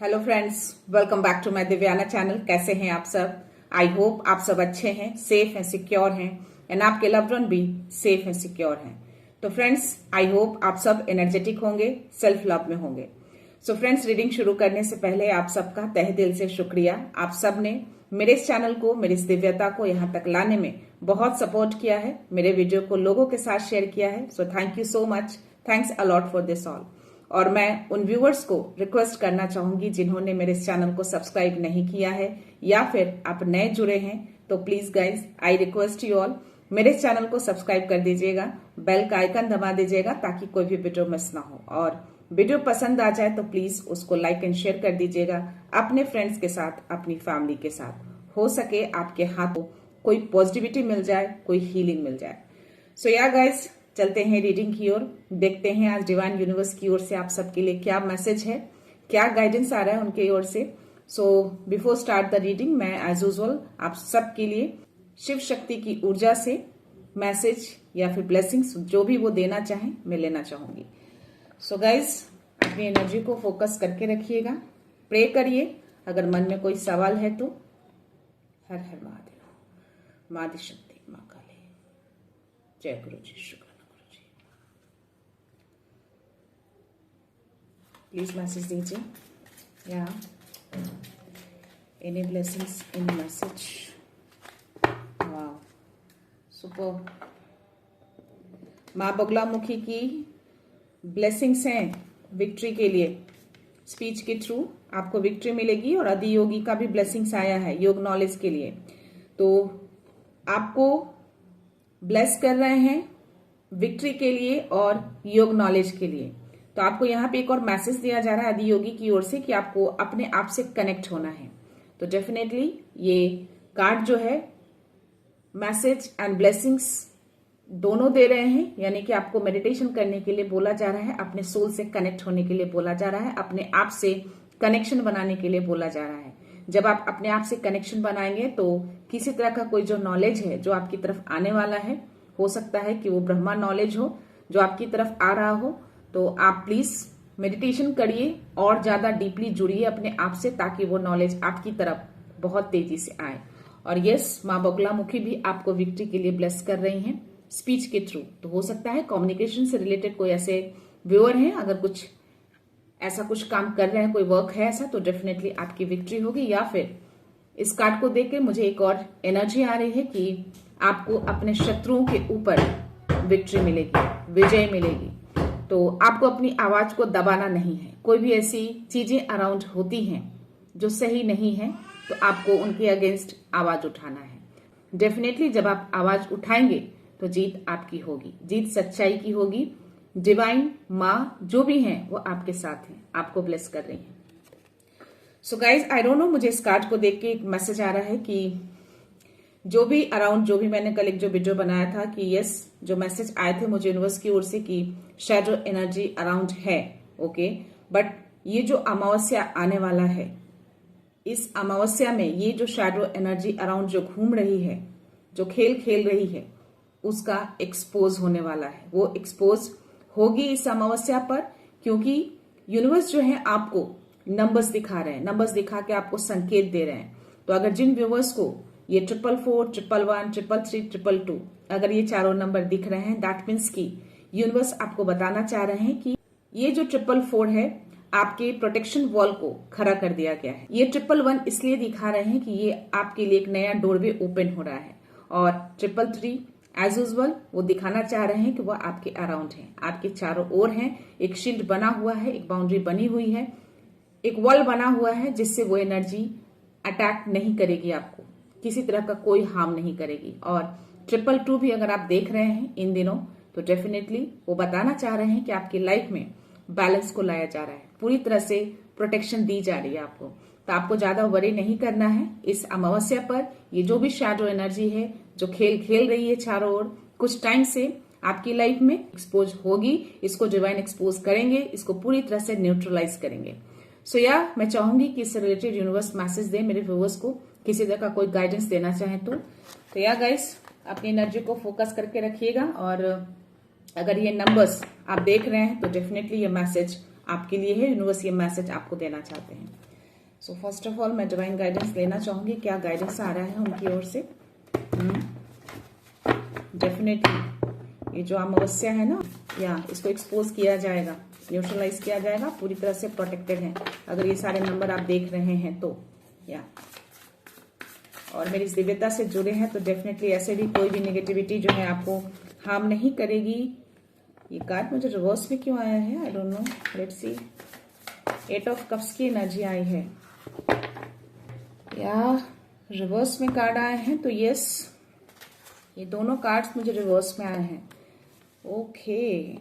Hello friends, welcome back to my Divyana channel. कैसे हैं आप सब? आई होप आप सब अच्छे हैं, सेफ हैं, सिक्योर हैं एंड आपके लव्ड वन भी सेफ हैं, सिक्योर हैं। तो फ्रेंड्स, आई होप आप सब एनर्जेटिक होंगे, सेल्फ लव में होंगे। सो फ्रेंड्स, रीडिंग शुरू करने से पहले आप सबका तहे दिल से शुक्रिया। आप सब ने मेरे इस चैनल को, मेरी इस दिव्यता को यहाँ तक लाने में बहुत सपोर्ट किया है, मेरे वीडियो को लोगों के साथ शेयर किया है। So thank you so much, thanks a lot for this all. और मैं उन व्यूअर्स को रिक्वेस्ट करना चाहूंगी जिन्होंने मेरे इस चैनल को सब्सक्राइब नहीं किया है या फिर आप नए जुड़े हैं, तो please guys, I request you all, मेरे इस चैनल को सब्सक्राइब कर दीजिएगा, बेल का आइकन दबा दीजिएगा ताकि कोई भी वीडियो मिस ना हो। और वीडियो पसंद आ जाए तो प्लीज उसको लाइक एंड शेयर कर दीजिएगा अपने फ्रेंड्स के साथ, अपनी फैमिली के साथ। हो सके आपके हाथों कोई पॉजिटिविटी मिल जाए, कोई हीलिंग मिल जाए। सो या गाइज, चलते हैं रीडिंग की ओर। देखते हैं आज डिवाइन यूनिवर्स की ओर से आप सबके लिए क्या मैसेज है, क्या गाइडेंस आ रहा है उनकी ओर से। So before start the reading, मैं एज यूजुअल आप सबके लिए शिव शक्ति की ऊर्जा से मैसेज या फिर ब्लेसिंग्स जो भी वो देना चाहें मैं लेना चाहूंगी। सो गाइज, अपनी एनर्जी को फोकस करके रखिएगा, प्रे करिए। अगर मन में कोई सवाल है तो हर हर महादेव, माँ शक्ति, माँ काली, जय गुरु जी, शुक्र। प्लीज मैसेज दीजिए या एनी ब्लेसिंग्स इन मैसेज। वाह, सुपर। माँ बगलामुखी की ब्लेसिंग्स हैं विक्ट्री के लिए। स्पीच के थ्रू आपको विक्ट्री मिलेगी और अधियोगी का भी ब्लेसिंग्स आया है योग नॉलेज के लिए। तो आपको ब्लेस कर रहे हैं विक्ट्री के लिए और योग नॉलेज के लिए। तो आपको यहाँ पे एक और मैसेज दिया जा रहा है अधियोगी की ओर से कि आपको अपने आप से कनेक्ट होना है। तो डेफिनेटली ये कार्ड जो है मैसेज एंड ब्लेसिंग्स दोनों दे रहे हैं, यानी कि आपको मेडिटेशन करने के लिए बोला जा रहा है, अपने सोल से कनेक्ट होने के लिए बोला जा रहा है, अपने आप से कनेक्शन बनाने के लिए बोला जा रहा है। जब आप अपने आप से कनेक्शन बनाएंगे तो किसी तरह का कोई जो नॉलेज है जो आपकी तरफ आने वाला है, हो सकता है कि वो ब्रह्मा नॉलेज हो जो आपकी तरफ आ रहा हो। तो आप प्लीज मेडिटेशन करिए और ज्यादा डीपली जुड़िए अपने आप से ताकि वो नॉलेज आपकी तरफ बहुत तेजी से आए। और यस, माँ बगलामुखी भी आपको विक्ट्री के लिए ब्लेस कर रही हैं स्पीच के थ्रू। तो हो सकता है कम्युनिकेशन से रिलेटेड कोई ऐसे व्यूअर हैं, अगर कुछ ऐसा कुछ काम कर रहे हैं, कोई वर्क है ऐसा, तो डेफिनेटली आपकी विक्ट्री होगी। या फिर इस कार्ड को देख के मुझे एक और एनर्जी आ रही है कि आपको अपने शत्रुओं के ऊपर विक्ट्री मिलेगी, विजय मिलेगी। तो आपको अपनी आवाज को दबाना नहीं है। कोई भी ऐसी चीजें अराउंड होती हैं जो सही नहीं है तो आपको उनके अगेंस्ट आवाज उठाना है। डेफिनेटली जब आप आवाज उठाएंगे तो जीत आपकी होगी, जीत सच्चाई की होगी। डिवाइन माँ जो भी हैं वो आपके साथ हैं, आपको ब्लेस कर रही हैं। So guys, I don't know, मुझे इस कार्ड को देख के एक मैसेज आ रहा है कि जो भी अराउंड, जो भी मैंने कल एक जो वीडियो बनाया था कि यस, जो मैसेज आए थे मुझे यूनिवर्स की ओर से कि शैडो एनर्जी अराउंड है, ओके, बट ये जो अमावस्या आने वाला है, इस अमावस्या में ये जो शैडो एनर्जी अराउंड जो घूम रही है, जो खेल खेल रही है, उसका एक्सपोज होने वाला है। वो एक्सपोज होगी इस अमावस्या पर, क्योंकि यूनिवर्स जो है आपको नंबर्स दिखा रहे हैं, नंबर्स दिखा के आपको संकेत दे रहे हैं। तो अगर जिन व्यूवर्स को ये 444, 111, 333, 222 अगर ये चारों नंबर दिख रहे हैं, दैट मीन्स की यूनिवर्स आपको बताना चाह रहे हैं कि ये जो 444 है आपके प्रोटेक्शन वॉल को खड़ा कर दिया गया है। ये 111 इसलिए दिखा रहे हैं कि ये आपके लिए एक नया डोरवे ओपन हो रहा है। और 333 एज यूजुअल वो दिखाना चाह रहे हैं कि वो आपके अराउंड है, आपके चारों ओर है। एक शील्ड बना हुआ है, एक बाउंड्री बनी हुई है, एक वॉल बना हुआ है जिससे वो एनर्जी अटैक नहीं करेगी, आपको किसी तरह का कोई हार्म नहीं करेगी। और 222 भी अगर आप देख रहे हैं इन दिनों, तो डेफिनेटली वो बताना चाह रहे हैं कि आपकी लाइफ में बैलेंस को लाया जा रहा है, पूरी तरह से प्रोटेक्शन दी जा रही है आपको। तो आपको ज्यादा वरी नहीं करना है इस अमावस्या पर। ये जो भी शैडो एनर्जी है जो खेल खेल रही है चारों ओर, कुछ टाइम से आपकी लाइफ में एक्सपोज होगी। इसको डिवाइन एक्सपोज करेंगे, इसको पूरी तरह से न्यूट्रलाइज करेंगे। सो या मैं चाहूंगी कि इससे रिलेटेड यूनिवर्स मैसेज दे मेरे व्यूअर्स को, किसी तरह का कोई गाइडेंस देना चाहे तो या गाइस, अपनी एनर्जी को फोकस करके रखिएगा। और अगर ये नंबर्स आप देख रहे हैं तो डेफिनेटली ये मैसेज आपके लिए है, यूनिवर्स ये मैसेज आपको देना चाहते हैं। सो फर्स्ट ऑफ ऑल मैं डिवाइन गाइडेंस लेना चाहूंगी, क्या गाइडेंस आ रहा है उनकी ओर से। डेफिनेटली ये जो अमावस्या है ना, या इसको एक्सपोज किया जाएगा, न्यूट्रलाइज किया जाएगा, पूरी तरह से प्रोटेक्टेड है अगर ये सारे नंबर आप देख रहे हैं तो, या और मेरी इस दिव्यता से जुड़े हैं तो डेफिनेटली ऐसे भी कोई भी नेगेटिविटी जो है आपको हार्म नहीं करेगी। ये कार्ड मुझे रिवर्स में क्यों आया है, I don't know, let's see. 8 of cups की एनर्जी आई है, या रिवर्स में कार्ड आए हैं, तो यस ये दोनों कार्ड्स मुझे रिवर्स में आए हैं। ओके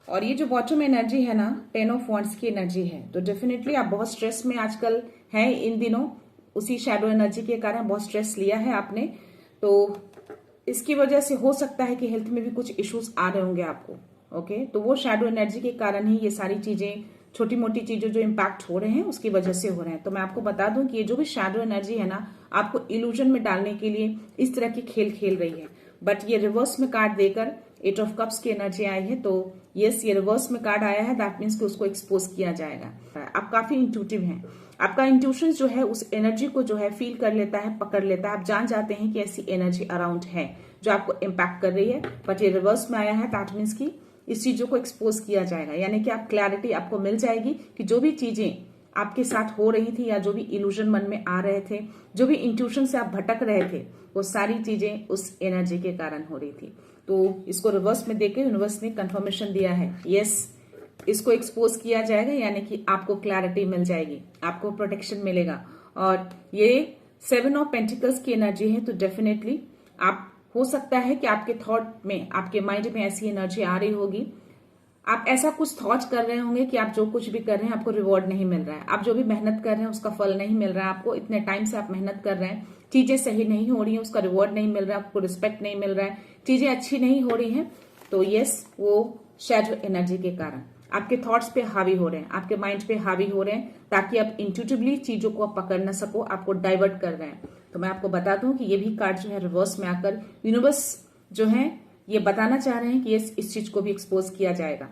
और ये जो बॉटम एनर्जी है ना, 10 ऑफ वांड्स की एनर्जी है, तो डेफिनेटली आप बहुत स्ट्रेस में आजकल हैं इन दिनों, उसी शैडो एनर्जी के कारण बहुत स्ट्रेस लिया है आपने, तो इसकी वजह से हो सकता है कि हेल्थ में भी कुछ इश्यूज आ रहे होंगे आपको। ओके, तो वो शैडो एनर्जी के कारण ही ये सारी चीजें, छोटी मोटी चीजें जो इम्पैक्ट हो रहे हैं उसकी वजह से हो रहे हैं। तो मैं आपको बता दूं कि ये जो भी शैडो एनर्जी है ना, आपको इल्यूजन में डालने के लिए इस तरह की खेल खेल रही है, बट ये रिवर्स में कार्ड देकर 8 ऑफ कप्स की एनर्जी आई है, तो यस ये रिवर्स में कार्ड आया है, दैट मीन्स कि उसको एक्सपोज किया जाएगा। आप काफी इंट्यूटिव हैं, आपका इंट्यूशन जो है उस एनर्जी को जो है फील कर लेता है, पकड़ लेता है, आप जान जाते हैं कि ऐसी एनर्जी अराउंड है जो आपको इम्पैक्ट कर रही है, बट ये रिवर्स में आया है, दैट मीन्स कि इस चीजों को एक्सपोज किया जाएगा, यानी कि आप क्लैरिटी आपको मिल जाएगी कि जो भी चीजें आपके साथ हो रही थी या जो भी इल्यूजन मन में आ रहे थे, जो भी इंट्यूशन से आप भटक रहे थे, वो सारी चीजें उस एनर्जी के कारण हो रही थी। तो इसको रिवर्स में देकर यूनिवर्स ने कंफर्मेशन दिया है, यस इसको एक्सपोज किया जाएगा, यानी कि आपको क्लैरिटी मिल जाएगी, आपको प्रोटेक्शन मिलेगा। और ये 7 ऑफ पेंटिकल्स की एनर्जी है, तो डेफिनेटली आप हो सकता है कि आपके थॉट में, आपके माइंड में ऐसी एनर्जी आ रही होगी, आप ऐसा कुछ थॉट कर रहे होंगे कि आप जो कुछ भी कर रहे हैं आपको रिवॉर्ड नहीं मिल रहा है, आप जो भी मेहनत कर रहे हैं उसका फल नहीं मिल रहा है आपको, इतने टाइम से आप मेहनत कर रहे हैं, चीजें सही नहीं हो रही है, उसका रिवॉर्ड नहीं मिल रहा है, आपको रिस्पेक्ट नहीं मिल रहा है, चीजें अच्छी नहीं हो रही हैं, तो यस वो शैडो एनर्जी के कारण आपके थॉट्स पे हावी हो रहे हैं, आपके माइंड पे हावी हो रहे हैं, ताकि आप इंट्यूटिवली चीजों को आप पकड़ ना सको, आपको डाइवर्ट कर रहे हैं। तो मैं आपको बता दूं कि ये भी कार्ड जो है रिवर्स में आकर यूनिवर्स जो है ये बताना चाह रहे हैं कि इस चीज को भी एक्सपोज किया जाएगा।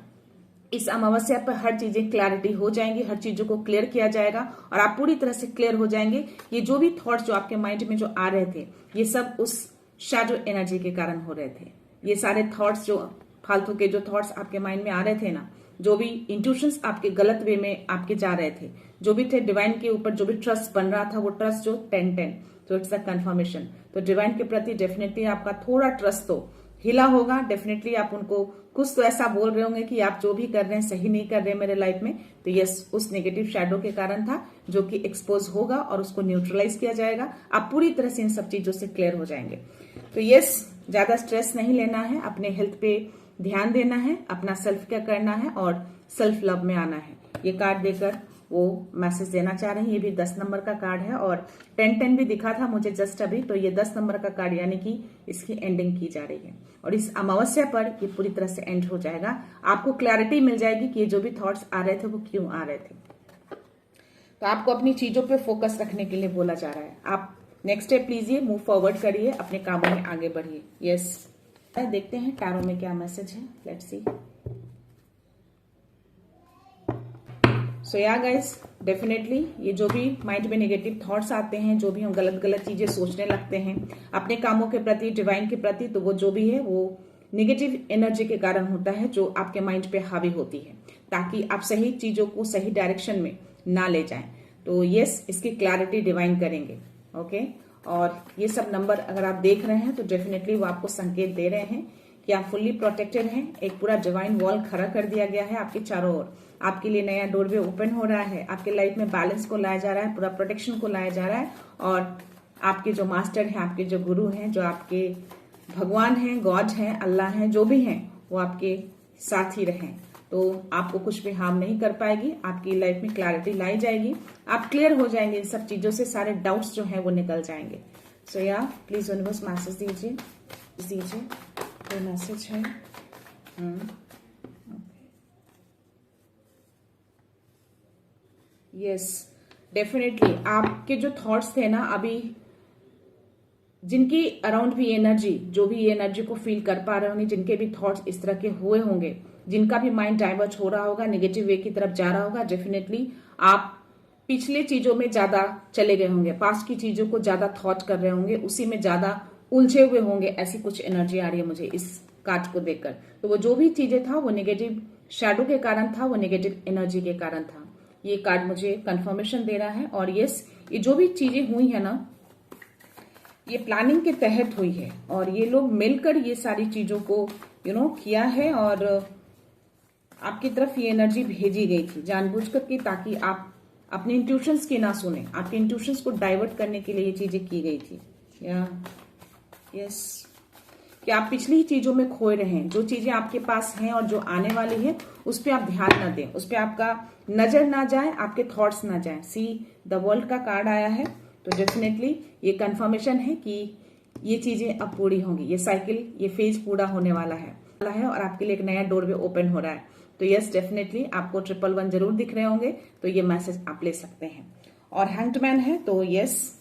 इस अमावस्या पर हर चीजें क्लैरिटी हो जाएंगी, हर चीजों को क्लियर किया जाएगा और आप पूरी तरह से क्लियर हो जाएंगे। ये जो भी थॉट्स जो आपके माइंड में जो आ रहे थे, ये सब उस शैडो एनर्जी के कारण हो रहे थे। ये सारे थॉट्स जो फालतू के जो थॉट्स आपके माइंड में आ रहे थे ना, जो भी इंट्यूशंस आपके गलत वे में आपके जा रहे थे, जो भी थे डिवाइन के ऊपर जो भी ट्रस्ट बन रहा था, वो ट्रस्ट जो 10-10, तो इट्स अ कंफर्मेशन। तो डिवाइन के प्रति डेफिनेटली आपका थोड़ा ट्रस्ट तो हिला होगा, डेफिनेटली आप उनको कुछ तो ऐसा बोल रहे होंगे कि आप जो भी कर रहे हैं सही नहीं कर रहे हैं मेरे लाइफ में, तो यस उस नेगेटिव शैडो के कारण था जो कि एक्सपोज होगा और उसको न्यूट्रलाइज किया जाएगा, आप पूरी तरह से इन सब चीजों से क्लियर हो जाएंगे। तो यस ज्यादा स्ट्रेस नहीं लेना है, अपने हेल्थ पे ध्यान देना है, अपना सेल्फ केयर करना है और सेल्फ लव में आना है। ये कार्ड देकर वो मैसेज देना चाह रहे हैं। ये भी 10 नंबर का कार्ड है और 10-10 भी दिखा था मुझे जस्ट अभी, तो ये 10 नंबर का कार्ड यानी कि इसकी एंडिंग की जा रही है और इस अमावस्या पर ये पूरी तरह से एंड हो जाएगा। आपको क्लैरिटी मिल जाएगी कि ये जो भी थॉट्स आ रहे थे वो क्यों आ रहे थे। तो आपको अपनी चीजों पे फोकस रखने के लिए बोला जा रहा है। आप नेक्स्ट स्टेप लीजिए, मूव फॉरवर्ड करिए, अपने कामों में आगे बढ़िए। यस देखते हैं टैरो में क्या मैसेज है, लेट्स सी। सो या गाइस, डेफिनेटली ये जो भी माइंड में नेगेटिव थॉट्स आते हैं, जो भी हम गलत गलत चीजें सोचने लगते हैं अपने कामों के प्रति, डिवाइन के प्रति, तो वो जो भी है वो नेगेटिव एनर्जी के कारण होता है जो आपके माइंड पे हावी होती है, ताकि आप सही चीजों को सही डायरेक्शन में ना ले जाएं। तो यस इसकी क्लैरिटी डिवाइन करेंगे। ओके, और ये सब नंबर अगर आप देख रहे हैं तो डेफिनेटली वो आपको संकेत दे रहे हैं कि आप फुल्ली प्रोटेक्टेड हैं। एक पूरा डिवाइन वॉल खड़ा कर दिया गया है आपके चारों ओर, आपके लिए नया डोरवे ओपन हो रहा है, आपके लाइफ में बैलेंस को लाया जा रहा है, पूरा प्रोटेक्शन को लाया जा रहा है और आपके जो मास्टर हैं, आपके जो गुरु हैं, जो आपके भगवान हैं, गॉड हैं, अल्लाह हैं, जो भी हैं वो आपके साथ ही रहें। तो आपको कुछ भी हार्म नहीं कर पाएगी, आपकी लाइफ में क्लैरिटी लाई जाएगी, आप क्लियर हो जाएंगे इन सब चीजों से, सारे डाउट्स जो हैं वो निकल जाएंगे। सो या प्लीज यूनिवर्स मैसेज दीजिए कोई मैसेज है। यस डेफिनेटली आपके जो थॉट्स थे ना, अभी जिनकी अराउंड भी एनर्जी, जो भी एनर्जी को फील कर पा रहे होंगे, जिनके भी थॉट्स इस तरह के हुए होंगे, जिनका भी माइंड डाइवर्ट हो रहा होगा, नेगेटिव वे की तरफ जा रहा होगा, डेफिनेटली आप पिछले चीजों में ज्यादा चले गए होंगे, पास्ट की चीजों को ज्यादा थॉट कर रहे होंगे, उसी में ज्यादा उलझे हुए होंगे। ऐसी कुछ एनर्जी आ रही है मुझे इस कार्ड को देखकर। तो वो जो भी चीजें था वो नेगेटिव शैडो के कारण था, वो नेगेटिव एनर्जी के कारण था। ये कार्ड मुझे कंफर्मेशन दे रहा है। और यस, ये जो भी चीजें हुई है ना, ये प्लानिंग के तहत हुई है और ये लोग मिलकर ये सारी चीजों को किया है और आपकी तरफ ये एनर्जी भेजी गई थी जानबूझकर के, ताकि आप अपने इंट्यूशंस की ना सुने। आपके इंट्यूशंस को डाइवर्ट करने के लिए ये चीजें की गई थी। यस, कि आप पिछली ही चीजों में खोए रहे हैं। जो चीजें आपके पास हैं और जो आने वाली है उस पर आप ध्यान ना दें, उस पर आपका नजर ना जाए, आपके थॉट्स ना जाए। सी द वर्ल्ड का कार्ड आया है, तो डेफिनेटली ये कंफर्मेशन है कि ये चीजें अब पूरी होंगी, ये साइकिल, ये फेज पूरा होने वाला है और आपके लिए एक नया डोरवे ओपन हो रहा है। तो यस, डेफिनेटली आपको 111 जरूर दिख रहे होंगे, तो ये मैसेज आप ले सकते हैं। और हैंग्ड है, तो यस,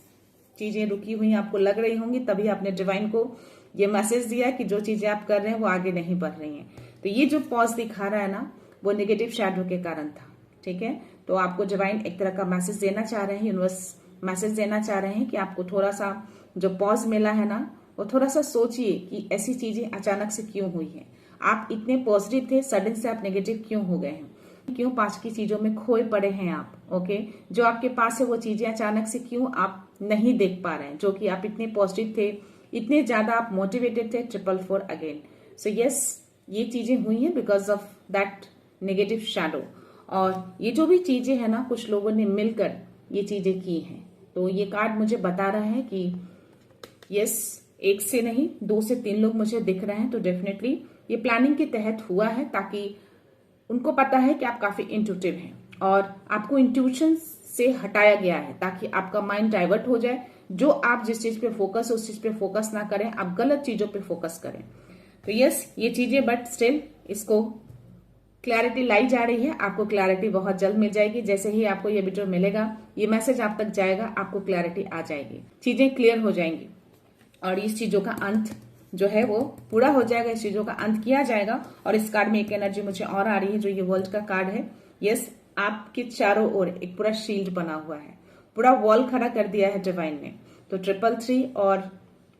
चीजें रुकी हुई आपको लग रही होंगी, तभी आपने डिवाइन को ये मैसेज दिया कि जो चीजें आप कर रहे हैं वो आगे नहीं बढ़ रही हैं। तो ये जो पॉज दिखा रहा है ना, वो नेगेटिव शैडो के कारण था। ठीक है, तो आपको डिवाइन एक तरह का मैसेज देना चाह रहे हैं, यूनिवर्स मैसेज देना चाह रहे हैं कि आपको थोड़ा सा जो पॉज मिला है ना, वो थोड़ा सा सोचिए कि ऐसी चीजें अचानक से क्यों हुई है। आप इतने पॉजिटिव थे, सडन से आप नेगेटिव क्यों हो गए हैं, क्यों पास्ट की चीजों में खोए पड़े हैं आप। ओके, जो आपके पास है वो चीजें अचानक से क्यों आप नहीं देख पा रहे हैं, जो कि आप इतने पॉजिटिव थे, इतने ज्यादा आप मोटिवेटेड थे। 444 अगेन। सो यस, ये चीजें हुई हैं because of that negative shadow. और ये जो भी चीजें हैं ना, कुछ लोगों ने मिलकर ये चीजें की हैं। तो ये कार्ड मुझे बता रहा है कि यस, एक से नहीं 2 से 3 लोग मुझे दिख रहे हैं। तो डेफिनेटली ये प्लानिंग के तहत हुआ है, ताकि उनको पता है कि आप काफी इंट्यूटिव हैं और आपको इंट्यूशन से हटाया गया है ताकि आपका माइंड डाइवर्ट हो जाए। जो आप जिस चीज पे फोकस हो उस चीज पे फोकस ना करें, आप गलत चीजों पे फोकस करें। तो यस, ये चीजें, बट स्टिल इसको क्लैरिटी लाई जा रही है। आपको क्लैरिटी बहुत जल्द मिल जाएगी। जैसे ही आपको ये वीडियो मिलेगा, ये मैसेज आप तक जाएगा, आपको क्लैरिटी आ जाएगी, चीजें क्लियर हो जाएंगी और इस चीजों का अंत जो है वो पूरा हो जाएगा, इस चीजों का अंत किया जाएगा। और इस कार्ड में एक एनर्जी मुझे और आ रही है, जो ये वर्ल्ड का कार्ड है। यस, आपके चारों ओर एक पूरा शील्ड बना हुआ है, पूरा वॉल खड़ा कर दिया है डिवाइन ने। तो 333 और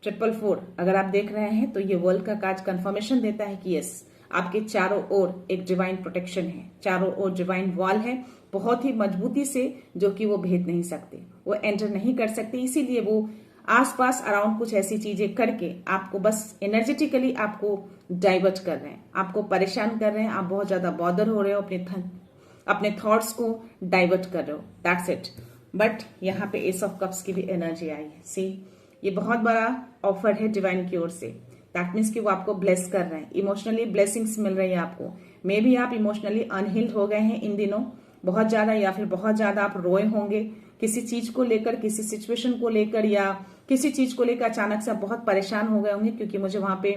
444 अगर आप देख रहे हैं, तो ये वर्ल्ड का कार्ड कंफर्मेशन देता है कि यस, आपके चारों ओर एक डिवाइन प्रोटेक्शन है, चारों ओर डिवाइन वॉल है, बहुत ही मजबूती से, जो कि वो भेद नहीं सकते, वो एंटर नहीं कर सकते। इसीलिए वो आसपास अराउंड कुछ ऐसी चीजें करके आपको बस एनर्जेटिकली आपको डाइवर्ट कर रहे हैं, आपको परेशान कर रहे हैं। आप बहुत ज्यादा बॉदर हो रहे हो, अपने थॉट्स को डाइवर्ट कर रहे हो, दैट्स इट। बट यहाँ पे एस ऑफ कप्स की भी एनर्जी आई है। सी, ये बहुत बड़ा ऑफर है डिवाइन की ओर से। दैट मीन्स कि वो आपको ब्लेस कर रहे हैं, इमोशनली ब्लेसिंग्स मिल रही है आपको। मे बी आप इमोशनली अनहील्ड हो गए हैं इन दिनों बहुत ज्यादा, या फिर बहुत ज्यादा आप रोए होंगे किसी चीज को लेकर, किसी सिचुएशन को लेकर, या किसी चीज को लेकर अचानक से आप बहुत परेशान हो गए होंगे, क्योंकि मुझे वहां पे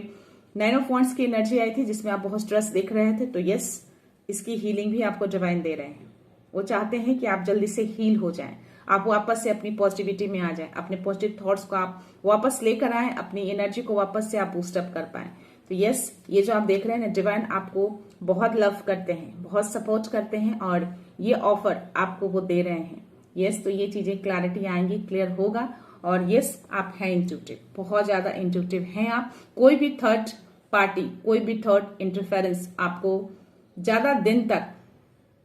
9 ऑफ वांड्स की एनर्जी आई थी, जिसमें आप बहुत स्ट्रेस देख रहे थे। तो यस, इसकी हीलिंग भी आपको डिवाइन दे रहे हैं। वो चाहते हैं कि आप जल्दी से हील हो जाएं, आप वापस से अपनी पॉजिटिविटी में आ जाएं, अपने पॉजिटिव थॉट्स को आप वापस लेकर आए, अपनी एनर्जी को वापस से आप बूस्टअप कर पाए। तो यस, ये जो आप देख रहे हैं ना, डिवाइन आपको बहुत लव करते हैं, बहुत सपोर्ट करते हैं और ये ऑफर आपको वो दे रहे हैं। यस, तो ये चीजें क्लैरिटी आएंगी, क्लियर होगा। और यस, आप हैं इंट्यूटिव, बहुत ज्यादा इंट्यूटिव हैं आप। कोई भी थर्ड पार्टी, कोई भी थर्ड इंटरफेरेंस आपको ज्यादा दिन तक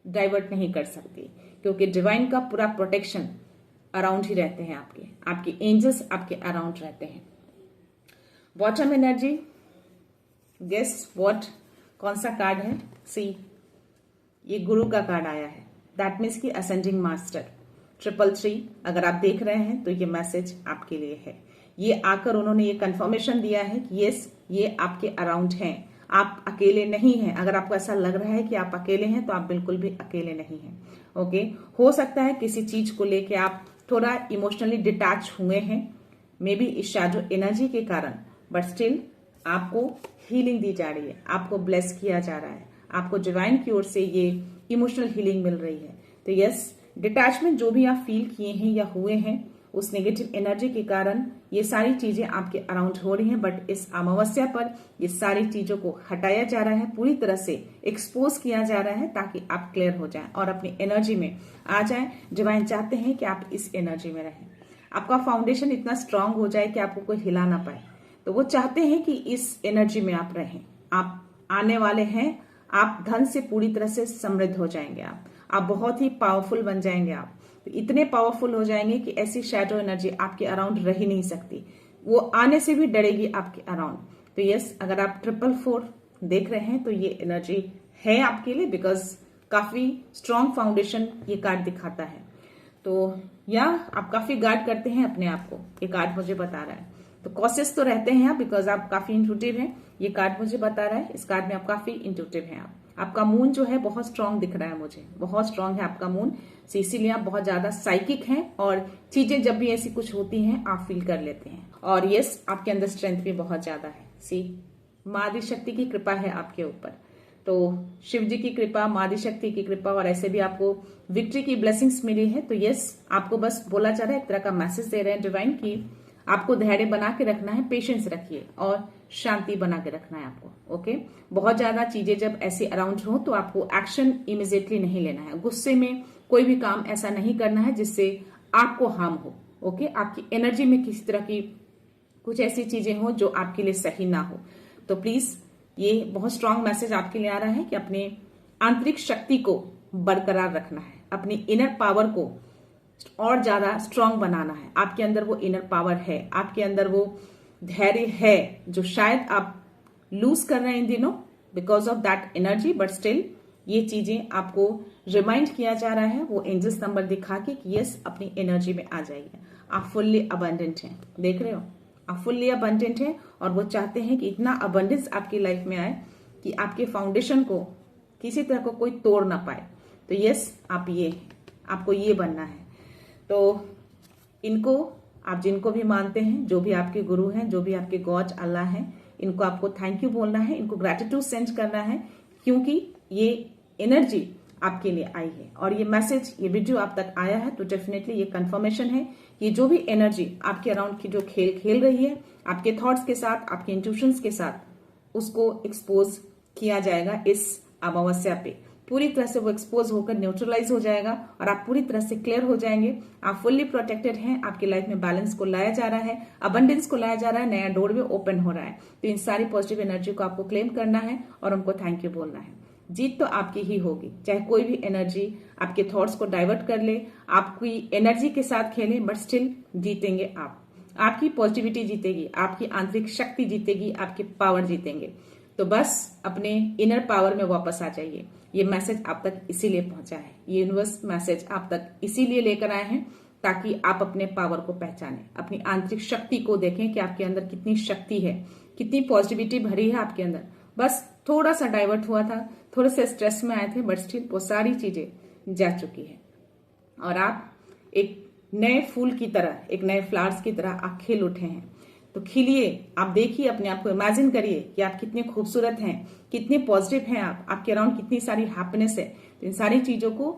डाइवर्ट नहीं कर सकती, क्योंकि डिवाइन का पूरा प्रोटेक्शन अराउंड ही रहते हैं, आपके एंजल्स आपके अराउंड रहते हैं। बॉटम एनर्जी, गेस व्हाट, कौन सा कार्ड है? सी, ये गुरु का कार्ड आया है। दैट मीन्स की असेंडिंग मास्टर। 333 अगर आप देख रहे हैं तो ये मैसेज आपके लिए है। ये आकर उन्होंने ये कंफर्मेशन दिया है कि यस, ये आपके अराउंड हैं, आप अकेले नहीं हैं। अगर आपको ऐसा लग रहा है कि आप अकेले हैं, तो आप बिल्कुल भी अकेले नहीं हैं। ओके, हो सकता है किसी चीज को लेके आप थोड़ा इमोशनली डिटैच हुए हैं, मे बी इस शैडो एनर्जी के कारण, बट स्टिल आपको हीलिंग दी जा रही है, आपको ब्लेस किया जा रहा है, आपको डिवाइन की ओर से ये इमोशनल हीलिंग मिल रही है। तो यस, डिटैचमेंट जो भी आप फील किए हैं या हुए हैं, उस नेगेटिव एनर्जी के कारण ये सारी चीजें आपके अराउंड हो रही हैं। बट इस अमावस्या पर ये सारी चीजों को हटाया जा रहा है, पूरी तरह से एक्सपोज किया जा रहा है, ताकि आप क्लियर हो जाएं और अपनी एनर्जी में आ जाएं। डिवाइन चाहते हैं कि आप इस एनर्जी में रहें, आपका फाउंडेशन इतना स्ट्रांग हो जाए कि आपको कोई हिला ना पाए। तो वो चाहते हैं कि इस एनर्जी में आप रहें। आप आने वाले हैं, आप धन से पूरी तरह से समृद्ध हो जाएंगे। आप बहुत ही पावरफुल बन जाएंगे। आप तो इतने पावरफुल हो जाएंगे कि ऐसी शैडो एनर्जी आपके अराउंड रह ही नहीं सकती, वो आने से भी डरेगी आपके अराउंड। तो यस, अगर आप 444 देख रहे हैं तो ये एनर्जी है आपके लिए, बिकॉज काफी स्ट्रॉन्ग फाउंडेशन ये कार्ड दिखाता है। तो या आप काफी गार्ड करते हैं अपने आप को, ये कार्ड मुझे बता रहा है। तो कॉशियस तो रहते हैं आप, बिकॉज आप काफी इंट्यूटिव हैं, ये कार्ड मुझे बता रहा है। इस कार्ड में आप काफी इंट्यूटिव हैं। आपका मून जो है बहुत स्ट्रांग दिख रहा है मुझे, बहुत स्ट्रांग है आपका मून, इसीलिए आप बहुत ज्यादा साइकिक हैं और चीजें जब भी ऐसी कुछ होती हैं आप फील कर लेते हैं। और यस, आपके अंदर स्ट्रेंथ भी बहुत ज्यादा है। माँ आदि शक्ति की कृपा है आपके ऊपर। तो शिव जी की कृपा, माँ आदि शक्ति की कृपा, और ऐसे भी आपको विक्ट्री की ब्लेसिंग्स मिली है। तो यस, आपको बस बोला जा रहा है, एक तरह का मैसेज दे रहे हैं डिवाइन की आपको धैर्य बना के रखना है, पेशेंस रखिए और शांति बना के रखना है आपको। ओके, बहुत ज्यादा चीजें जब ऐसे अराउंड हो तो आपको एक्शन इमीडिएटली नहीं लेना है। गुस्से में कोई भी काम ऐसा नहीं करना है जिससे आपको हार्म हो। ओके, आपकी एनर्जी में किसी तरह की कुछ ऐसी चीजें हो जो आपके लिए सही ना हो। तो प्लीज, ये बहुत स्ट्रांग मैसेज आपके लिए आ रहा है कि अपने आंतरिक शक्ति को बरकरार रखना है, अपनी इनर पावर को और ज्यादा स्ट्रांग बनाना है। आपके अंदर वो इनर पावर है, आपके अंदर वो धैर्य है जो शायद आप लूज कर रहे हैं इन दिनों because of that energy. But still ये चीजें आपको रिमाइंड किया जा रहा है, वो एंजल्स नंबर दिखा के कि यस, अपनी एनर्जी में आ जाइए। आप फुल्ली अबंडेंट हैं, देख रहे हो, आप फुल्ली अबंडेंट हैं और वो चाहते हैं कि इतना अबंडेंस आपकी लाइफ में आए कि आपके फाउंडेशन को किसी तरह को कोई तोड़ ना पाए। तो यस, आप ये, आपको ये बनना है। तो इनको आप जिनको भी मानते हैं, जो भी आपके गुरु हैं, जो भी आपके गॉड अल्लाह हैं, इनको आपको थैंक यू बोलना है, इनको ग्रेटिट्यूड सेंड करना है, क्योंकि ये एनर्जी आपके लिए आई है और ये मैसेज, ये वीडियो आप तक आया है। तो डेफिनेटली ये कंफर्मेशन है कि जो भी एनर्जी आपके अराउंड की जो खेल खेल रही है आपके थॉट्स के साथ, आपके इंट्यूशंस के साथ, उसको एक्सपोज किया जाएगा इस अमावस्या पे। पूरी तरह से वो एक्सपोज होकर न्यूट्रलाइज हो जाएगा और आप पूरी तरह से क्लियर हो जाएंगे। आप फुल्ली प्रोटेक्टेड हैं, आपकी लाइफ में बैलेंस को लाया जा रहा है, अबंडेंस को लाया जा रहा है, नया डोरवे ओपन हो रहा है। तो इन सारी पॉजिटिव एनर्जी को आपको क्लेम करना है और उनको थैंक यू बोलना है। जीत तो आपकी ही होगी, चाहे कोई भी एनर्जी आपके थॉट्स को डाइवर्ट कर ले, आपकी एनर्जी के साथ खेले, बट स्टिल जीतेंगे आप। आपकी पॉजिटिविटी जीतेगी, आपकी आंतरिक शक्ति जीतेगी, आपके पावर जीतेंगे। तो बस अपने इनर पावर में वापस आ जाइए। ये मैसेज आप तक इसीलिए पहुंचा है, ये यूनिवर्स मैसेज आप तक इसीलिए लेकर आए हैं ताकि आप अपने पावर को पहचानें, अपनी आंतरिक शक्ति को देखें कि आपके अंदर कितनी शक्ति है, कितनी पॉजिटिविटी भरी है आपके अंदर। बस थोड़ा सा डाइवर्ट हुआ था, थोड़े से स्ट्रेस में आए थे, बट स्टिल वो सारी चीजें जा चुकी है और आप एक नए फूल की तरह, एक नए फ्लावर्स की तरह आप खिल उठे हैं। तो खिलिए, आप देखिए अपने आप को, इमेजिन करिए कि आप कितने खूबसूरत हैं, कितने पॉजिटिव हैं आप, आपके अराउंड कितनी सारी हैप्पीनेस है। तो इन सारी चीजों को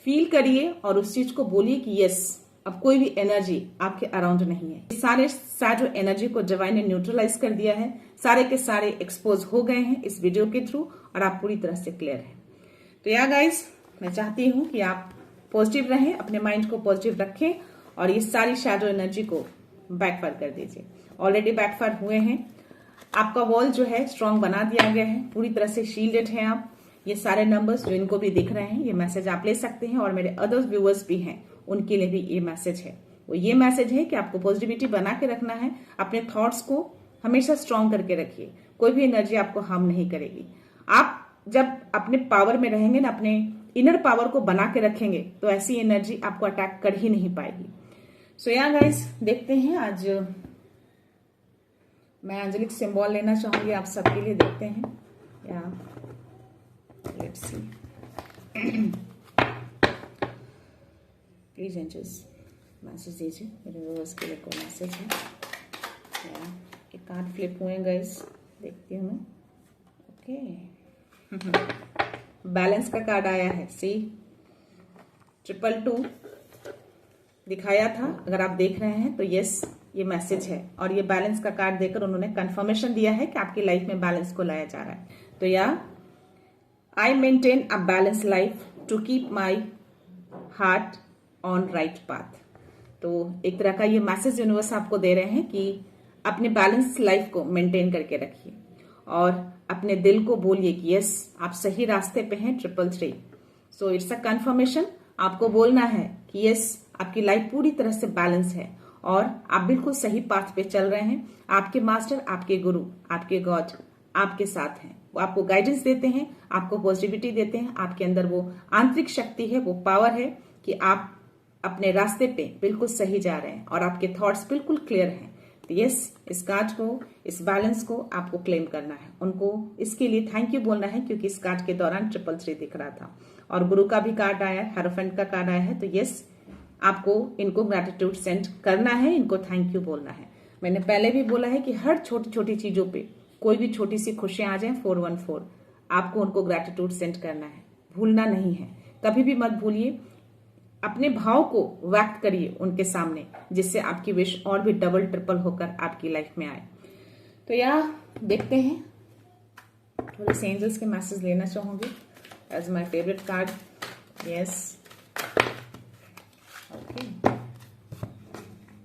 फील करिए और उस चीज को बोलिए कि यस, अब कोई भी एनर्जी आपके अराउंड नहीं है। सारे जो एनर्जी को डिवाइन ने न्यूट्रलाइज कर दिया है, सारे के सारे एक्सपोज हो गए हैं इस वीडियो के थ्रू और आप पूरी तरह से क्लियर हैं। तो या गाइज, मैं चाहती हूं कि आप पॉजिटिव रहें, अपने माइंड को पॉजिटिव रखें और ये सारी शैडो एनर्जी को बैकफायर कर दीजिए। ऑलरेडी बैकफायर हुए हैं, आपका वॉल जो है स्ट्रांग बना दिया गया है, पूरी तरह से शील्डेड हैं आप। ये सारे नंबर्स जो इनको भी दिख रहे हैं, ये मैसेज आप ले सकते हैं और मेरे अदर्स व्यूअर्स भी हैं, उनके लिए भी ये मैसेज है। वो ये मैसेज है कि आपको पॉजिटिविटी बना के रखना है, अपने थॉट्स को हमेशा स्ट्रांग करके रखिए, कोई भी एनर्जी आपको हार्म नहीं करेगी। आप जब अपने पावर में रहेंगे ना, अपने इनर पावर को बना के रखेंगे, तो ऐसी एनर्जी आपको अटैक कर ही नहीं पाएगी। सो या गाइस, देखते हैं, आज मैं एंजेलिक सिंबल लेना चाहूंगी आप सबके लिए, देखते हैं या let's see. Please angels message दीजिए, मेरे व्यूअर्स के लिए कोई मैसेज है या एक कार्ड फ्लिप हुए गाइस, देखती हूँ मैं। ओके, बैलेंस का कार्ड आया है, सी 222, दिखाया था, अगर आप देख रहे हैं तो यस ये मैसेज है। और ये बैलेंस का कार्ड देकर उन्होंने कंफर्मेशन दिया है कि आपकी लाइफ में बैलेंस को लाया जा रहा है। तो yeah I maintain a balance life to keep my heart on right path. तो एक तरह का ये मैसेज यूनिवर्स आपको दे रहे हैं कि अपने बैलेंस लाइफ को मेंटेन करके रखिए और अपने दिल को बोलिए कि यस आप सही रास्ते पे हैं 333। So it's a confirmation. आपको बोलना है कि यस आपकी लाइफ पूरी तरह से बैलेंस है और आप बिल्कुल सही पाथ पे चल रहे हैं। आपके मास्टर, आपके गुरु, आपके गॉड आपके साथ हैं। वो आपको गाइडेंस देते हैं, आपको पॉजिटिविटी देते हैं। आपके अंदर वो आंतरिक शक्ति है, वो पावर है कि आप अपने रास्ते पे बिल्कुल सही जा रहे हैं और आपके थॉट्स बिल्कुल क्लियर हैं। तो यस इस कार्ड को, इस बैलेंस को आपको क्लेम करना है। उनको इसके लिए थैंक यू बोलना है क्योंकि इस कार्ड के दौरान 333 दिख रहा था और गुरु का भी कार्ड आया है, हेरोफेंट का कार्ड आया है। तो यस आपको इनको ग्रैटिट्यूड सेंड करना है, इनको थैंक यू बोलना है। मैंने पहले भी बोला है कि हर छोटी छोटी चीजों पे कोई भी छोटी सी खुशियां आ जाए 414 आपको उनको ग्रैटिट्यूड सेंड करना है, भूलना नहीं है। कभी भी मत भूलिए, अपने भाव को व्यक्त करिए उनके सामने, जिससे आपकी विश और भी डबल ट्रिपल होकर आपकी लाइफ में आए। तो यार देखते हैं, थोड़े से एंजल्स के मैसेज लेना चाहूंगी as my favourite card. Yes okay,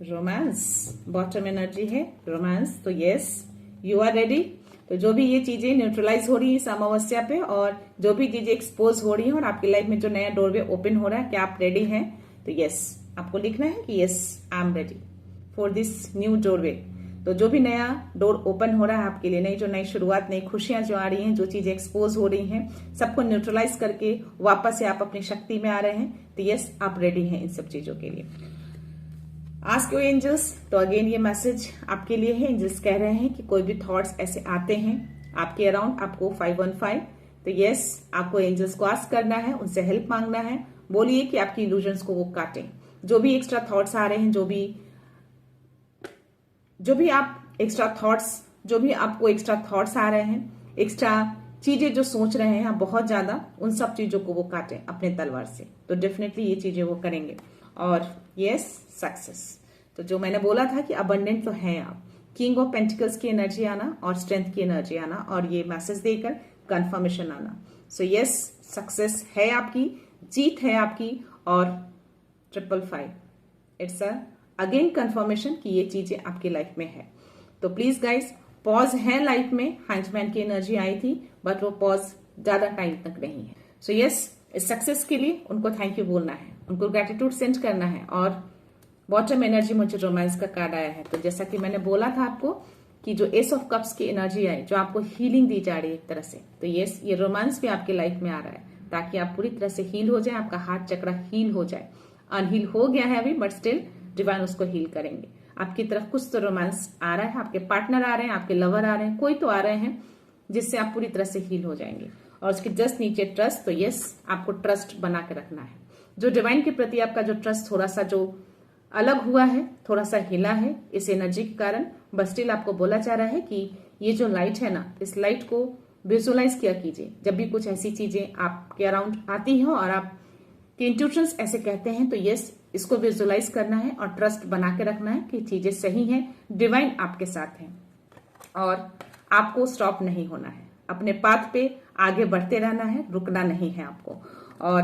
romance bottom energy है, रोमांस। तो यस यू आर रेडी। तो जो भी ये चीजें न्यूट्रलाइज हो रही है इस अमावस्या पे और जो भी चीजें एक्सपोज हो रही है और आपकी लाइफ में जो नया डोरवे ओपन हो रहा है, क्या आप रेडी हैं? तो यस आपको लिखना है कि yes I am ready for this new doorway. तो जो भी नया डोर ओपन हो रहा है आपके लिए, नई शुरुआत, नई खुशियां जो आ रही हैं, जो चीजें एक्सपोज हो रही हैं, सबको न्यूट्रलाइज करके वापस से आप अपनी शक्ति में आ रहे हैं। तो यस आप रेडी हैं इन सब चीजों के लिए। Ask your angels. तो अगेन ये मैसेज आपके लिए है। एंजल्स कह रहे हैं कि कोई भी थॉट्स ऐसे आते हैं आपके अराउंड, आपको 515, तो यस आपको एंजल्स को आस्क करना है, उनसे हेल्प मांगना है। बोलिए कि आपकी इल्यूजन्स को वो काटें। जो भी एक्स्ट्रा थॉट्स आ रहे हैं, जो भी आपको एक्स्ट्रा थॉट्स आ रहे हैं, एक्स्ट्रा चीजें जो सोच रहे हैं आप बहुत ज्यादा, उन सब चीजों को वो काटें अपने तलवार से। तो डेफिनेटली ये चीजें वो करेंगे। और यस सक्सेस। तो जो मैंने बोला था कि अबंडेंट तो है आप, किंग ऑफ पेंटिकल्स की एनर्जी आना और स्ट्रेंथ की एनर्जी आना और ये मैसेज देकर कंफर्मेशन आना। सो यस सक्सेस है आपकी, जीत है आपकी। और 555 इट्स अगेन कंफर्मेशन कि ये चीजें आपकी लाइफ में है। तो प्लीज गाइस, पॉज है लाइफ में। हैंडमैन की एनर्जी आई थी बट वो पॉज ज्यादा टाइम तक नहीं है। सो यस इस सक्सेस के लिए उनको थैंक यू बोलना है, उनको ग्रेटिट्यूड सेंड करना है। और बॉटम एनर्जी मुझे रोमांस का कार्ड आया है। तो जैसा कि मैंने बोला था आपको कि जो एस ऑफ कप्स की एनर्जी आई, जो आपको हीलिंग दी जा रही है एक तरह से, तो ये रोमांस भी आपके लाइफ में आ रहा है ताकि आप पूरी तरह से हील हो जाए, आपका हार्ट चक्र हील हो जाए। अनहील हो गया है अभी बट स्टिल डिवाइन उसको हील करेंगे। आपकी तरफ कुछ तो रोमांस आ रहा है, आपके पार्टनर आ रहे हैं, आपके लवर आ रहे हैं, कोई तो आ रहे हैं जिससे आप पूरी तरह से हील हो जाएंगे। और उसके जस्ट नीचे ट्रस्ट। तो यस आपको ट्रस्ट बना के रखना है। जो डिवाइन के प्रति आपका जो ट्रस्ट थोड़ा सा जो अलग हुआ है, थोड़ा सा हिला है इस एनर्जी के कारण, बट स्टिल आपको बोला जा रहा है कि ये जो लाइट है ना, इस लाइट को विजुअलाइज किया कीजिए। जब भी कुछ ऐसी चीजें आपके अराउंड आती हो और आपके इंट्यूशंस ऐसे कहते हैं, तो यस इसको विजुअलाइज करना है और ट्रस्ट बना के रखना है कि चीजें सही हैं, डिवाइन आपके साथ है और आपको स्टॉप नहीं होना है। अपने पाथ पे आगे बढ़ते रहना है, रुकना नहीं है आपको। और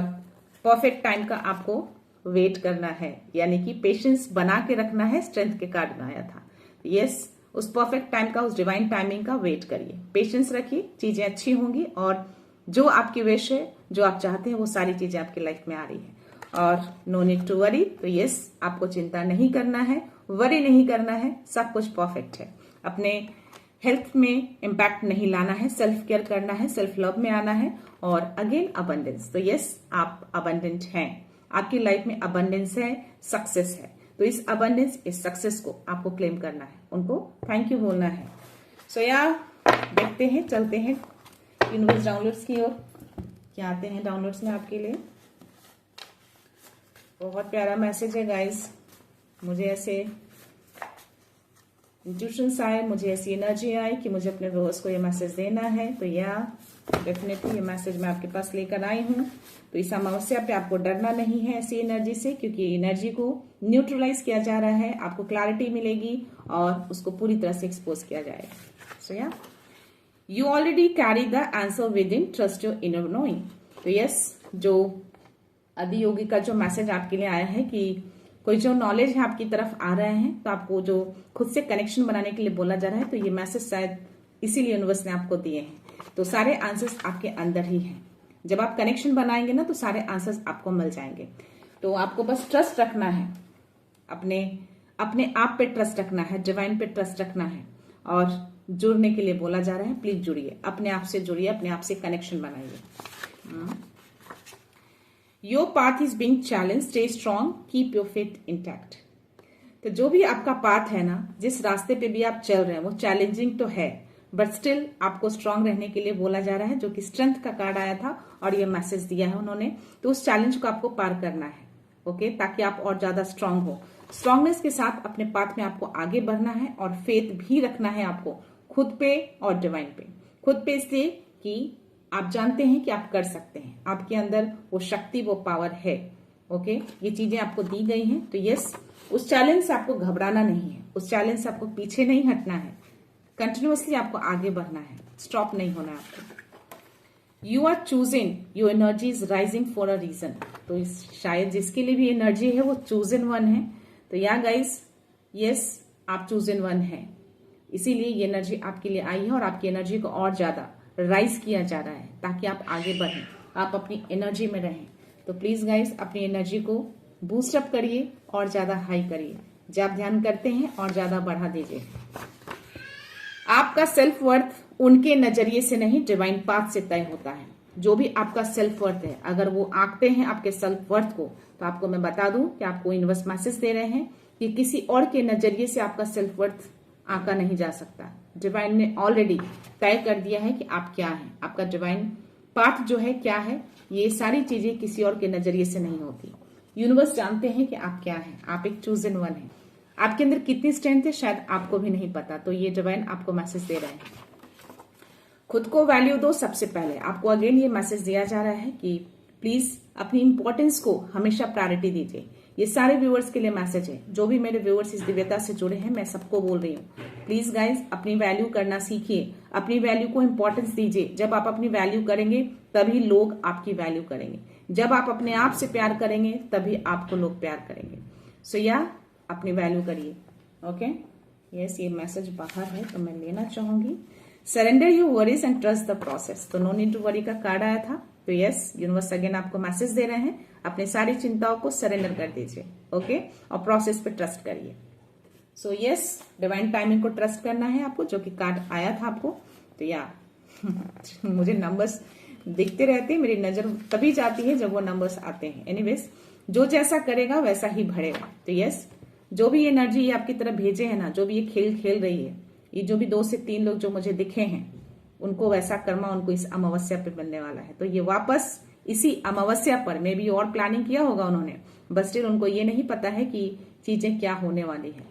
परफेक्ट टाइम का आपको वेट करना है, यानी कि पेशेंस बना के रखना है। स्ट्रेंथ के कार्ड में आया था। यस उस परफेक्ट टाइम का, उस डिवाइन टाइमिंग का वेट करिए, पेशेंस रखिए, चीजें अच्छी होंगी और जो आपकी विश है, जो आप चाहते हैं, वो सारी चीजें आपकी लाइफ में आ रही है। और नो नीड टू वरी। तो यस आपको चिंता नहीं करना है, वरी नहीं करना है, सब कुछ परफेक्ट है। अपने हेल्थ में इम्पैक्ट नहीं लाना है, सेल्फ केयर करना है, सेल्फ लव में आना है। और अगेन अबंडेंस। तो यस आप अबंडेंट हैं, आपकी लाइफ में अबंडेंस है, सक्सेस है। तो इस अबंडेंस, इस सक्सेस को आपको क्लेम करना है, उनको थैंक यू बोलना है। सो यार देखते हैं, चलते हैं यूनिवर्स डाउनलोड्स की ओर। क्या आते हैं डाउनलोड्स में आपके लिए? बहुत प्यारा मैसेज है गाइस। मुझे ऐसे इंट्यूशंस आए, मुझे ऐसी एनर्जी आई कि मुझे अपने व्यूअर्स को ये मैसेज देना है। तो या डेफिनेटली ये मैसेज मैं आपके पास लेकर आई हूँ। तो इस अमावस्या पे आपको डरना नहीं है ऐसी एनर्जी से, क्योंकि एनर्जी को न्यूट्रलाइज किया जा रहा है, आपको क्लैरिटी मिलेगी और उसको पूरी तरह से एक्सपोज किया जाएगा। सो या you already carry the answer with in, trust your inner knowing. तो यस, जो अधियोगी का जो मैसेज आपके लिए आया है कि कोई जो नॉलेज है आपकी तरफ आ रहे हैं, तो आपको जो खुद से कनेक्शन बनाने के लिए बोला जा रहा है, तो ये मैसेज शायद इसीलिए यूनिवर्स ने आपको दिए हैं। तो सारे आंसर्स आपके अंदर ही हैं। जब आप कनेक्शन बनाएंगे ना, तो सारे आंसर्स आपको मिल जाएंगे। तो आपको बस ट्रस्ट रखना है, अपने आप पे ट्रस्ट रखना है, डिवाइन पे ट्रस्ट रखना है। और जुड़ने के लिए बोला जा रहा है, प्लीज जुड़िए, अपने आप से जुड़िए, अपने आप से कनेक्शन बनाइए। Your path is being challenge, stay strong, keep your faith intact. तो जो भी आपका पाथ है ना, जिस रास्ते पे भी आप चल रहे हैं, वो चैलेंजिंग तो है, बट स्टिल आपको स्ट्रांग रहने के लिए बोला जा रहा है, जो कि स्ट्रेंथ का कार्ड आया था और ये मैसेज दिया है उन्होंने। तो उस चैलेंज को आपको पार करना है, ओके, ताकि आप और ज्यादा स्ट्रांग हो। स्ट्रांगनेस के साथ अपने पाथ में आपको आगे बढ़ना है और फेथ भी रखना है आपको खुद पे और डिवाइन पे। खुद पे इसलिए कि आप जानते हैं कि आप कर सकते हैं, आपके अंदर वो शक्ति, वो पावर है, ओके। ये चीजें आपको दी गई हैं। तो यस, उस चैलेंज से आपको घबराना नहीं है, उस चैलेंज से आपको पीछे नहीं हटना है, कंटिन्यूअसली आपको आगे बढ़ना है, स्टॉप नहीं होना है आपको। You are choosing, your energy is rising for a reason. तो शायद जिसके लिए भी एनर्जी है वो चूजन वन है। तो या गाइज, यस, आप चूजन वन है, इसीलिए ये एनर्जी आपके लिए आई है और आपकी एनर्जी को और ज्यादा राइज किया जा रहा है, ताकि आप आगे बढ़ें, आप अपनी एनर्जी में रहें। तो प्लीज गाइज, अपनी एनर्जी को बूस्ट अप करिए और ज्यादा हाई करिए। जब ध्यान करते हैं और ज्यादा बढ़ा दीजिए। आपका सेल्फ वर्थ उनके नजरिए से नहीं, डिवाइन पाथ से तय होता है। जो भी आपका सेल्फ वर्थ है, अगर वो आंकते हैं आपके सेल्फ वर्थ को, तो आपको मैं बता दूं कि आपको यूनिवर्स मैसेज दे रहे हैं कि किसी और के नजरिए से आपका सेल्फ वर्थ आंका नहीं जा सकता। डिवाइन ने ऑलरेडी तय कर दिया है कि आप क्या हैं, आपका डिवाइन पाथ जो है क्या है। ये सारी चीजें किसी और के नजरिए से नहीं होती। यूनिवर्स जानते हैं कि आप क्या हैं, आप एक चूजन वन है। आपके अंदर कितनी स्ट्रेंथ है शायद आपको भी नहीं पता। तो ये डिवाइन आपको मैसेज दे रहे हैं, खुद को वैल्यू दो सबसे पहले। आपको अगेन ये मैसेज दिया जा रहा है कि प्लीज अपनी इंपॉर्टेंस को हमेशा प्रायोरिटी दीजिए। ये सारे व्यूअर्स के लिए मैसेज है, जो भी मेरे व्यूअर्स इस दिव्यता से जुड़े हैं, मैं सबको बोल रही हूँ, प्लीज गाइज अपनी वैल्यू करना सीखिए, अपनी वैल्यू को इंपॉर्टेंस दीजिए। जब आप अपनी वैल्यू करेंगे तभी लोग आपकी वैल्यू करेंगे। जब आप अपने आप से प्यार करेंगे तभी आपको लोग प्यार करेंगे। सो या अपनी वैल्यू करिए, ओके। यस, ये मैसेज बाहर है तो मैं लेना चाहूंगी। Surrender your worries and trust the process. तो नो नीड टू वरी का कार्ड आया था। तो यस, यूनिवर्स अगेन आपको मैसेज दे रहे हैं, अपनी सारी चिंताओं को सरेंडर कर दीजिए, ओके, और प्रोसेस पे ट्रस्ट करिए। सो यस, डिवाइन टाइमिंग को ट्रस्ट करना है आपको, जो कि कार्ड आया था आपको। तो या मुझे नंबर्स दिखते रहते हैं, मेरी नजर तभी जाती है जब वो नंबर्स आते हैं। एनीवेज, जो जैसा करेगा वैसा ही बढ़ेगा। तो यस, जो भी एनर्जी आपकी तरफ भेजे है ना, जो भी ये खेल खेल रही है, ये जो भी 2 से 3 लोग जो मुझे दिखे हैं, उनको वैसा कर्मा उनको इस अमावस्या पे मिलने वाला है। तो ये वापस इसी अमावस्या पर, मे भी और प्लानिंग किया होगा उन्होंने, बस स्टिल उनको ये नहीं पता है कि चीजें क्या होने वाली है।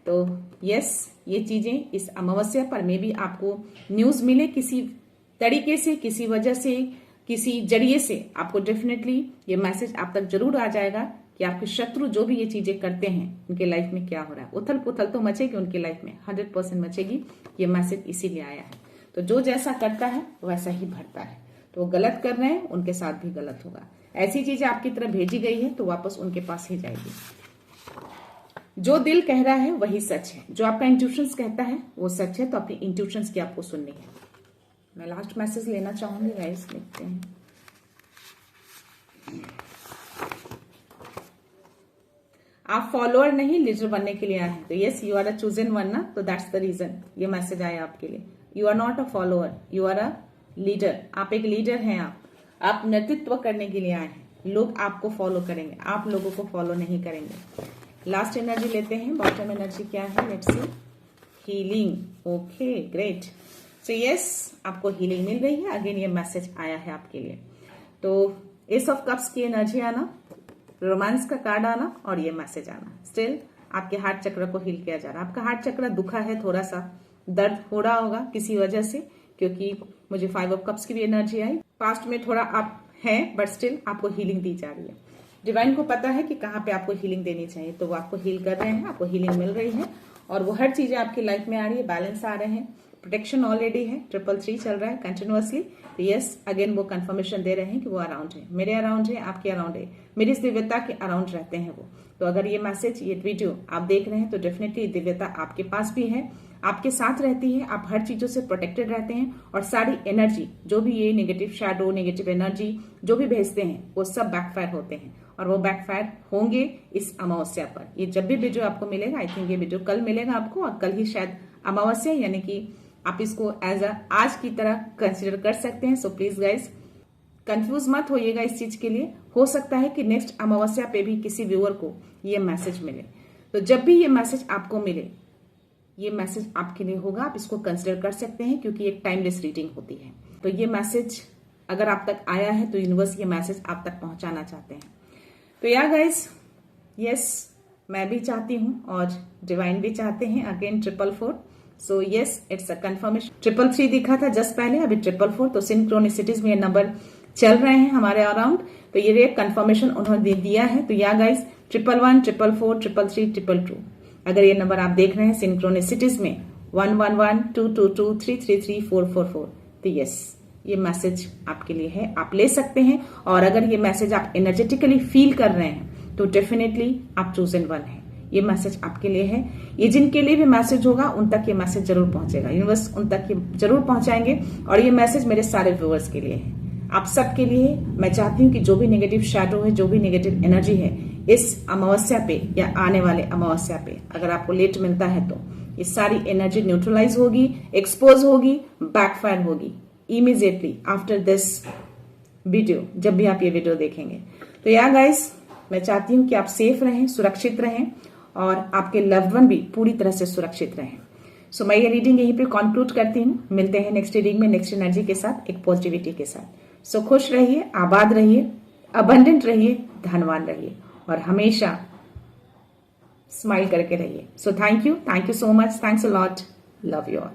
तो यस, ये चीजें इस अमावस्या पर मे भी आपको न्यूज मिले किसी तरीके से, किसी वजह से, किसी जरिए से, आपको डेफिनेटली ये मैसेज आप तक जरूर आ जाएगा कि आपके शत्रु जो भी ये चीजें करते हैं उनके लाइफ में क्या हो रहा है। उथल पुथल तो मचेगी उनकी लाइफ में, 100% मचेगी। ये मैसेज इसीलिए आया है। तो जो जैसा करता है वैसा ही भरता है। तो वो गलत कर रहे हैं, उनके साथ भी गलत होगा। ऐसी चीजें आपकी तरफ भेजी गई है तो वापस उनके पास ही जाएगी। जो दिल कह रहा है वही सच है, जो आपका इंट्यूशंस कहता है वो सच है। तो अपनी इंट्यूशंस की आपको सुननी है। मैं लास्ट मैसेज लेना चाहूंगी गाइस, देखते हैं। आप फॉलोअर नहीं, लीडर बनने के लिए आए हैं। तो yes, you are a chosen one ना, तो दैट्स द रीजन ये मैसेज आया आपके लिए। You are not a follower, you are a leader. आप एक लीडर हैं। आप नेतृत्व करने के लिए आए हैं। लोग आपको फॉलो करेंगे, आप लोगों को फॉलो नहीं करेंगे। लास्ट एनर्जी लेते हैं, बॉटम एनर्जी क्या है, let's see. Healing, okay, great. So yes, आपको हीलिंग मिल रही है। अगेन ये मैसेज आया है आपके लिए। तो एस ऑफ कप्स की एनर्जी आना, रोमांस का कार्ड आना और ये मैसेज आना। स्टिल आपके हार्ट चक्र को हील किया जा रहा है। आपका हार्ट चक्र दुखा है, थोड़ा सा दर्द हो रहा होगा किसी वजह से, क्योंकि मुझे 5 ऑफ कप्स की भी एनर्जी आई। पास्ट में थोड़ा आप हैं बट स्टिल आपको हीलिंग दी जा रही है। डिवाइन को पता है कि कहाँ पे आपको हीलिंग देनी चाहिए, तो वो आपको हील कर रहे हैं, आपको हीलिंग मिल रही है और वो हर चीजें आपकी लाइफ में आ रही है, बैलेंस आ रहे हैं, प्रोटेक्शन ऑलरेडी है, 333 चल रहा है कंटिन्यूअसली। तो यस, अगेन वो कंफर्मेशन दे रहे हैं कि वो अराउंड है, मेरे अराउंड है, आपके अराउंड है, मेरी इस दिव्यता के अराउंड रहते हैं वो। तो अगर ये मैसेज, ये वीडियो आप देख रहे हैं तो डेफिनेटली दिव्यता आपके पास भी है, आपके साथ रहती है, आप हर चीजों से प्रोटेक्टेड रहते हैं और सारी एनर्जी जो भी ये नेगेटिव शैडो, नेगेटिव एनर्जी जो भी भेजते हैं वो सब बैकफायर होते हैं और वो बैकफायर होंगे इस अमावस्या पर। ये जब भी वीडियो आपको मिलेगा, आई थिंक ये वीडियो कल मिलेगा आपको और कल ही शायद अमावस्या, यानी कि आप इसको एज अ आज की तरह कंसिडर कर सकते हैं। सो प्लीज गाइज कंफ्यूज मत होइएगा इस चीज के लिए। हो सकता है कि नेक्स्ट अमावस्या पे भी किसी व्यूअर को ये मैसेज मिले, तो जब भी ये मैसेज आपको मिले, ये मैसेज आपके लिए होगा, आप इसको कंसिडर कर सकते हैं क्योंकि एक टाइमलेस रीडिंग होती है। तो ये मैसेज अगर आप तक आया है तो यूनिवर्स ये मैसेज आप तक पहुंचाना चाहते हैं। तो या गाइज, यस, मैं भी चाहती हूं और डिवाइन भी चाहते हैं। Again 444, so yes, it's a confirmation. 333 दिखा था जस्ट पहले, अभी 444, तो सिंक्रोनिसिटीज में ये नंबर चल रहे हैं हमारे अराउंड, तो ये कंफर्मेशन उन्होंने दिया है। तो या गाइज 111, 444, 333, 222, अगर ये नंबर आप देख रहे हैं सिंक्रोनिसिटीज में 111, 222, 333, 444, तो यस, ये मैसेज आपके लिए है, आप ले सकते हैं। और अगर ये मैसेज आप एनर्जेटिकली फील कर रहे हैं तो डेफिनेटली आप चूजन वन है, ये मैसेज आपके लिए है। ये जिनके लिए भी मैसेज होगा उन तक ये मैसेज जरूर पहुंचेगा, यूनिवर्स उन तक ये जरूर पहुंचाएंगे। और ये मैसेज मेरे सारे व्यूअर्स के लिए है, आप सबके लिए। मैं चाहती हूँ कि जो भी नेगेटिव शैडो है, जो भी नेगेटिव एनर्जी है, इस अमावस्या पे या आने वाले अमावस्या पे अगर आपको लेट मिलता है तो ये सारी एनर्जी न्यूट्रलाइज होगी, एक्सपोज होगी, बैकफायर होगी इमीडिएटली आफ्टर दिस वीडियो, जब भी आप ये वीडियो देखेंगे। तो या गाइस, मैं चाहती हूँ कि आप सेफ रहें, सुरक्षित रहें और आपके लव्ड वन भी पूरी तरह से सुरक्षित रहें। सो मैं ये रीडिंग यहीं पे कंक्लूड करती हूँ। मिलते हैं नेक्स्ट रीडिंग में नेक्स्ट एनर्जी के साथ, एक पॉजिटिविटी के साथ। सो खुश रहिए, आबाद रहिए, अबंडेंट रहिए, धनवान रहिए और हमेशा स्माइल करके रहिए। So thank you so much, thanks a lot, love you all.